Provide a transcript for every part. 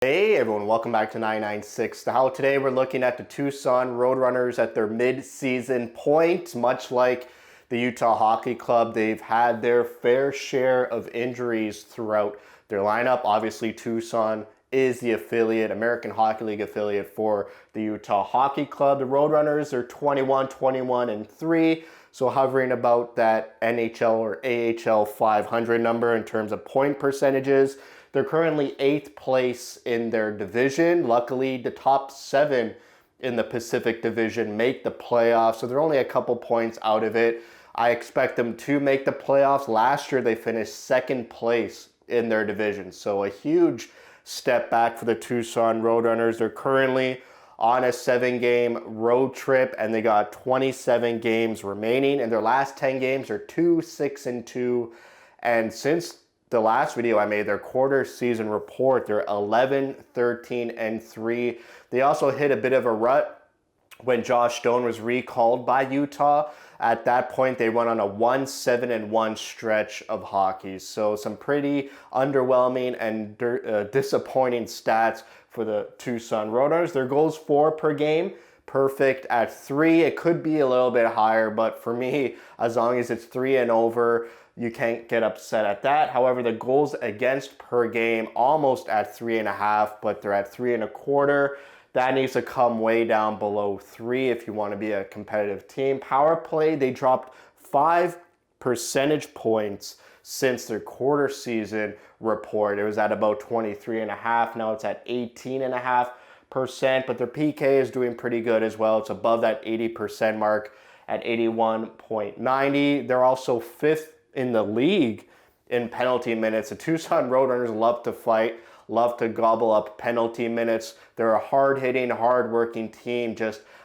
Hey everyone, welcome back to 996 The Howl. Today we're looking at the Tucson Roadrunners at their mid-season point. Much like the Utah Hockey Club, they've had their fair share of injuries throughout their lineup. Obviously, Tucson is the affiliate, American Hockey League affiliate for the Utah Hockey Club. The Roadrunners are 21-3, so hovering about that NHL or AHL 500 number in terms of point percentages. They're currently 8th place in their division. Luckily, the top 7 in the Pacific Division make the playoffs, so they're only a couple points out of it. I expect them to make the playoffs. Last year, they finished 2nd place in their division, so a huge step back for the Tucson Roadrunners. They're currently on a 7-game road trip, and they got 27 games remaining. And their last 10 games are 2-6-2, and since the last video I made, their quarter season report, they're 11-13-3. They also hit a bit of a rut when Josh Stone was recalled by Utah. At that point, they went on a 1-7-1 stretch of hockey. So some pretty underwhelming and disappointing stats for the Tucson Roadrunners. Their goals for per game, perfect at 3. It could be a little bit higher, but for me, as long as it's 3 and over, you can't get upset at that. However, the goals against per game almost at 3.5, but they're at 3.25. That needs to come way down below 3 if you want to be a competitive team. Power play, they dropped 5 percentage points since their quarter season report. It was at about 23.5. Now it's at 18.5%, but their PK is doing pretty good as well. It's above that 80% mark at 81.90. They're also 5th in the league in penalty minutes. The Tucson Roadrunners love to fight, love to gobble up penalty minutes. They're a hard-hitting, hard-working team.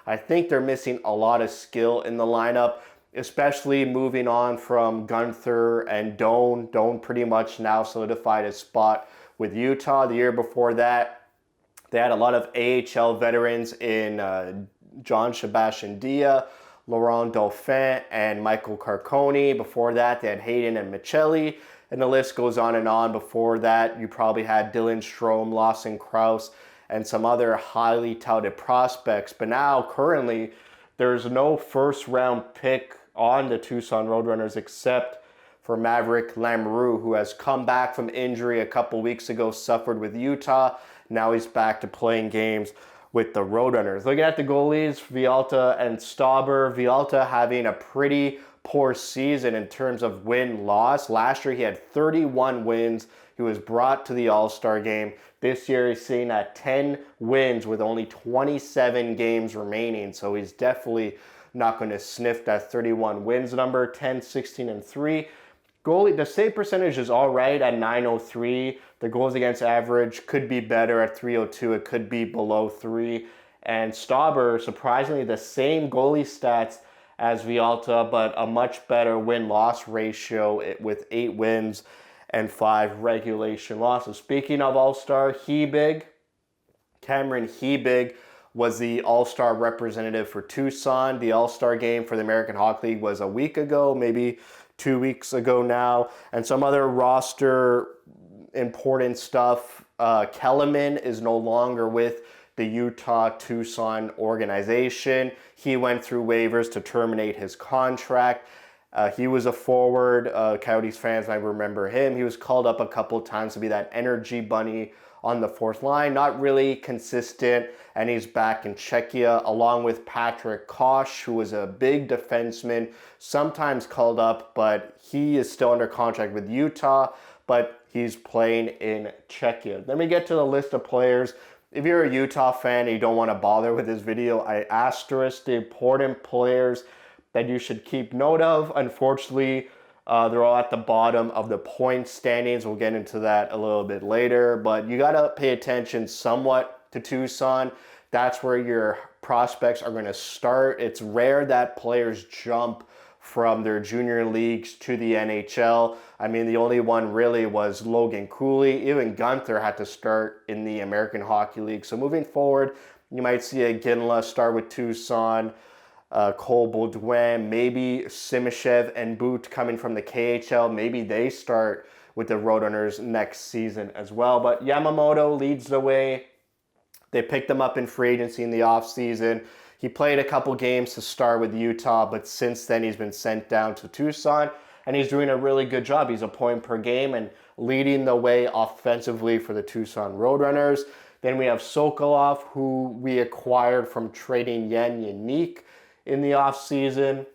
I think they're missing a lot of skill in the lineup, especially moving on from Gunther and Doan. Doan pretty much now solidified his spot with Utah. The year before that, they had a lot of AHL veterans in John Sebastian Dia, Laurent Dauphin, and Michael Carconi. Before that, they had Hayden and Michelli, and the list goes on and on. Before that, you probably had Dylan Strome, Lawson Krause, and some other highly touted prospects. But now, currently, there's no first-round pick on the Tucson Roadrunners except for Maverick Lamoureux, who has come back from injury a couple weeks ago, suffered with Utah. Now he's back to playing games with the Roadrunners. Looking at the goalies, Villalta and Stauber. Villalta having a pretty poor season in terms of win-loss. Last year he had 31 wins. He was brought to the All-Star game. This year he's sitting at 10 wins with only 27 games remaining. So he's definitely not going to sniff that 31 wins number. 10-16-3. Goalie, the save percentage is all right at .903. The goals against average could be better at .302. It could be below 3. And Stauber, surprisingly, the same goalie stats as Villalta, but a much better win-loss ratio with 8 wins and 5 regulation losses. Speaking of All-Star, Cameron Hebig was the All-Star representative for Tucson. The All-Star game for the American Hockey League was a week ago, maybe 2 weeks ago now. And some other roster important stuff. Kellerman is no longer with the Utah-Tucson organization. He went through waivers to terminate his contract. He was a forward. Coyotes fans might remember him. He was called up a couple times to be that energy bunny on the 4th line. Not really consistent, and he's back in Czechia, along with Patrick Kosh, who was a big defenseman, sometimes called up, but he is still under contract with Utah, but he's playing in Czechia. Let me get to the list of players. If you're a Utah fan and you don't want to bother with this video, I asterisk the important players that you should keep note of. Unfortunately, they're all at the bottom of the point standings. We'll get into that a little bit later, but you got to pay attention somewhat to Tucson. That's where your prospects are going to start. It's rare that players jump from their junior leagues to the NHL. I mean, the only one really was Logan Cooley. Even Gunther had to start in the American Hockey League. So moving forward, you might see a Ginla start with Tucson, Cole Baudouin, maybe Simishev and Boot coming from the KHL. Maybe they start with the Roadrunners next season as well. But Yamamoto leads the way. They picked him up in free agency in the offseason. He played a couple games to start with Utah, but since then he's been sent down to Tucson, and he's doing a really good job. He's a point per game and leading the way offensively for the Tucson Roadrunners. Then we have Sokolov, who we acquired from trading Yen Yannick in the offseason.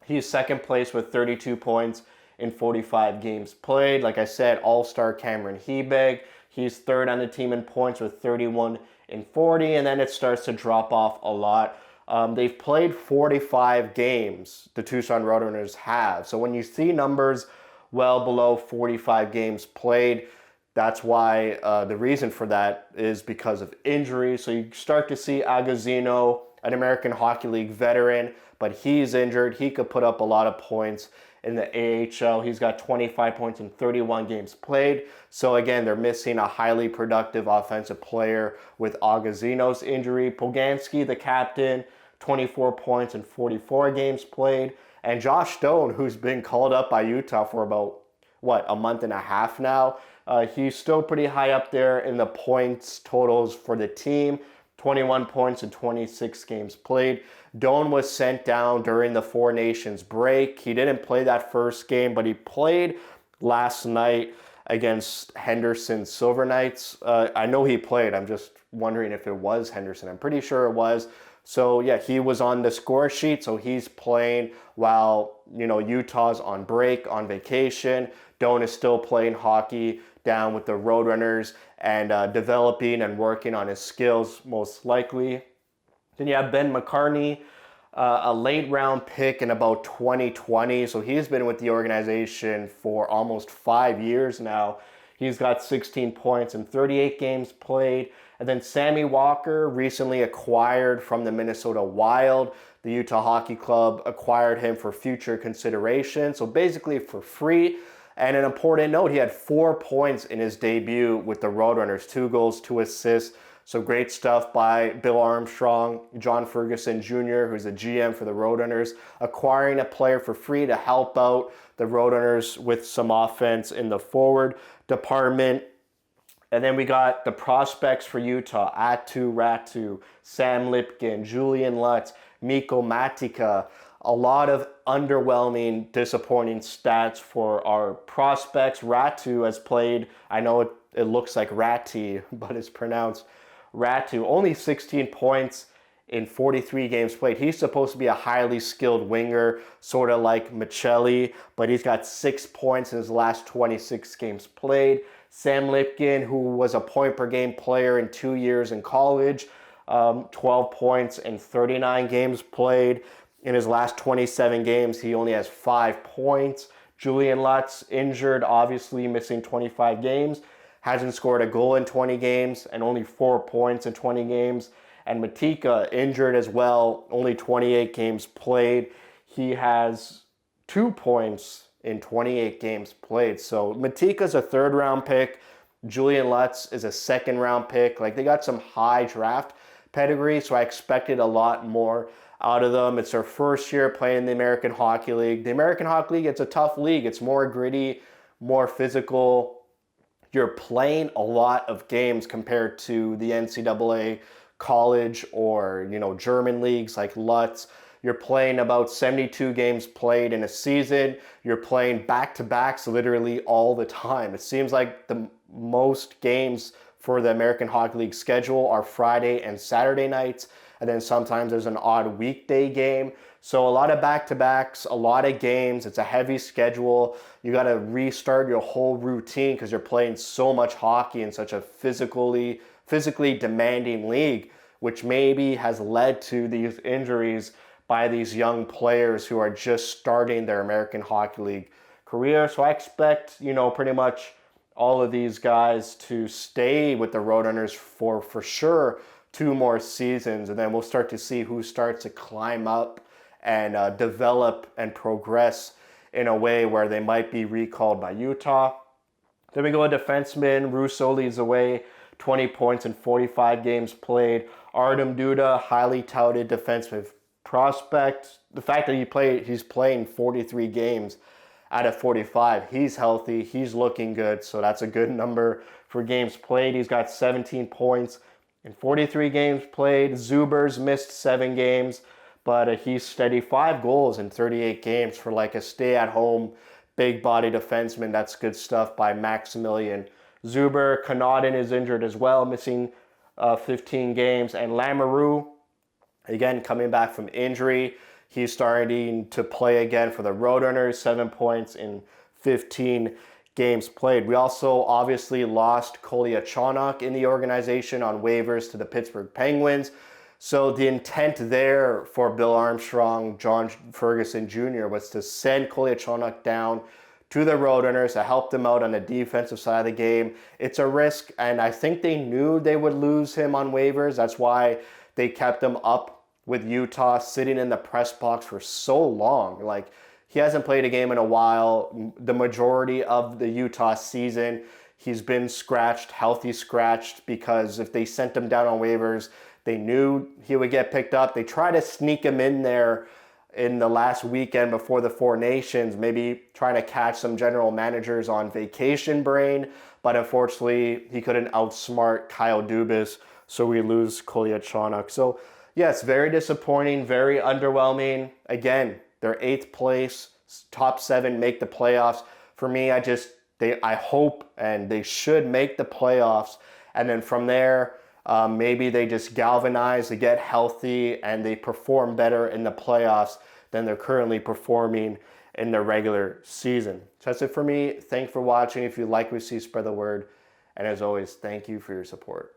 He's second place with 32 points in 45 games played. Like I said, all-star Cameron Hebig. He's third on the team in points with 31 and 40, and then it starts to drop off a lot. They've played 45 games, the Tucson Roadrunners have. So when you see numbers well below 45 games played, that's why the reason for that is because of injury. So you start to see Agazino, an American Hockey League veteran, but he's injured. He could put up a lot of points in the AHL. He's got 25 points in 31 games played. So again, they're missing a highly productive offensive player with Agazino's injury. Poganski, the captain, 24 points in 44 games played. And Josh Stone, who's been called up by Utah for about, a month and a half now. He's still pretty high up there in the points totals for the team. 21 points in 26 games played. Doan was sent down during the Four Nations break. He didn't play that first game, but he played last night against Henderson Silver Knights. I know he played. I'm just wondering if it was Henderson. I'm pretty sure it was. So yeah, he was on the score sheet, so he's playing while, Utah's on break, on vacation. Doan is still playing hockey down with the Roadrunners and developing and working on his skills, most likely. Then you have Ben McCartney, a late round pick in about 2020. So he's been with the organization for almost 5 years now. He's got 16 points in 38 games played. And then Sammy Walker, recently acquired from the Minnesota Wild. The Utah Hockey Club acquired him for future consideration. So basically for free. And an important note, he had 4 points in his debut with the Roadrunners, 2 goals, 2 assists. So great stuff by Bill Armstrong, John Ferguson Jr., who's a GM for the Roadrunners, acquiring a player for free to help out the Roadrunners with some offense in the forward department. And then we got the prospects for Utah: Atu Ratu, Sam Lipkin, Julian Lutz, Mikko Matika. A lot of underwhelming, disappointing stats for our prospects. Ratu has played, I know it looks like Ratti, but it's pronounced Ratu. Only 16 points in 43 games played. He's supposed to be a highly skilled winger, sort of like Michelli, but he's got 6 points in his last 26 games played. Sam Lipkin, who was a point per game player in 2 years in college, 12 points in 39 games played. In his last 27 games, he only has 5 points. Julian Lutz, injured, obviously missing 25 games, hasn't scored a goal in 20 games and only 4 points in 20 games. And Matika, injured as well, only 28 games played. He has 2 points in 28 games played. So Matika's a 3rd round pick. Julian Lutz is a 2nd round pick. They got some high draft pedigree, so I expected a lot more out of them. It's their first year playing in the American Hockey League. The American Hockey League, it's a tough league. It's more gritty, more physical. You're playing a lot of games compared to the NCAA college or, German leagues like Lutz. You're playing about 72 games played in a season. You're playing back-to-backs literally all the time. It seems like the most games for the American Hockey League schedule are Friday and Saturday nights. And then sometimes there's an odd weekday game. So a lot of back-to-backs, a lot of games. It's a heavy schedule. You got to restart your whole routine because you're playing so much hockey in such a physically demanding league, which maybe has led to these injuries by these young players who are just starting their American Hockey League career. So I expect, pretty much all of these guys to stay with the Roadrunners for sure 2 more seasons, and then we'll start to see who starts to climb up and develop and progress in a way where they might be recalled by Utah. Then we go to defenseman. Russo leads the way, 20 points in 45 games played. Artem Duda, highly touted defensive prospect. The fact that he's playing 43 games out of 45. He's healthy. He's looking good. So that's a good number for games played. He's got 17 points in 43 games played. Zuber's missed 7 games, but he's steady 5 goals in 38 games for like a stay-at-home, big-body defenseman. That's good stuff by Maximilian Zuber. Connaughton is injured as well, missing 15 games. And Lamoureux, again, coming back from injury. He's starting to play again for the Roadrunners, 7 points in 15 games played. We also obviously lost Kolyachonok in the organization on waivers to the Pittsburgh Penguins. So the intent there for Bill Armstrong, John Ferguson Jr. was to send Kolyachonok down to the Roadrunners to help them out on the defensive side of the game. It's a risk, and I think they knew they would lose him on waivers. That's why they kept him up with Utah, sitting in the press box for so long. Like, he hasn't played a game in a while. The majority of the Utah season, he's been scratched, healthy scratched, because if they sent him down on waivers, they knew he would get picked up. They tried to sneak him in there in the last weekend before the Four Nations, maybe trying to catch some general managers on vacation brain, but unfortunately, he couldn't outsmart Kyle Dubas, so we lose Kolyachonok. So, yes, very disappointing, very underwhelming. Again, they're 8th place, top 7, make the playoffs. For me, I hope and they should make the playoffs. And then from there, maybe they just galvanize, they get healthy, and they perform better in the playoffs than they're currently performing in the regular season. So that's it for me. Thanks for watching. If you like what you see, spread the word. And as always, thank you for your support.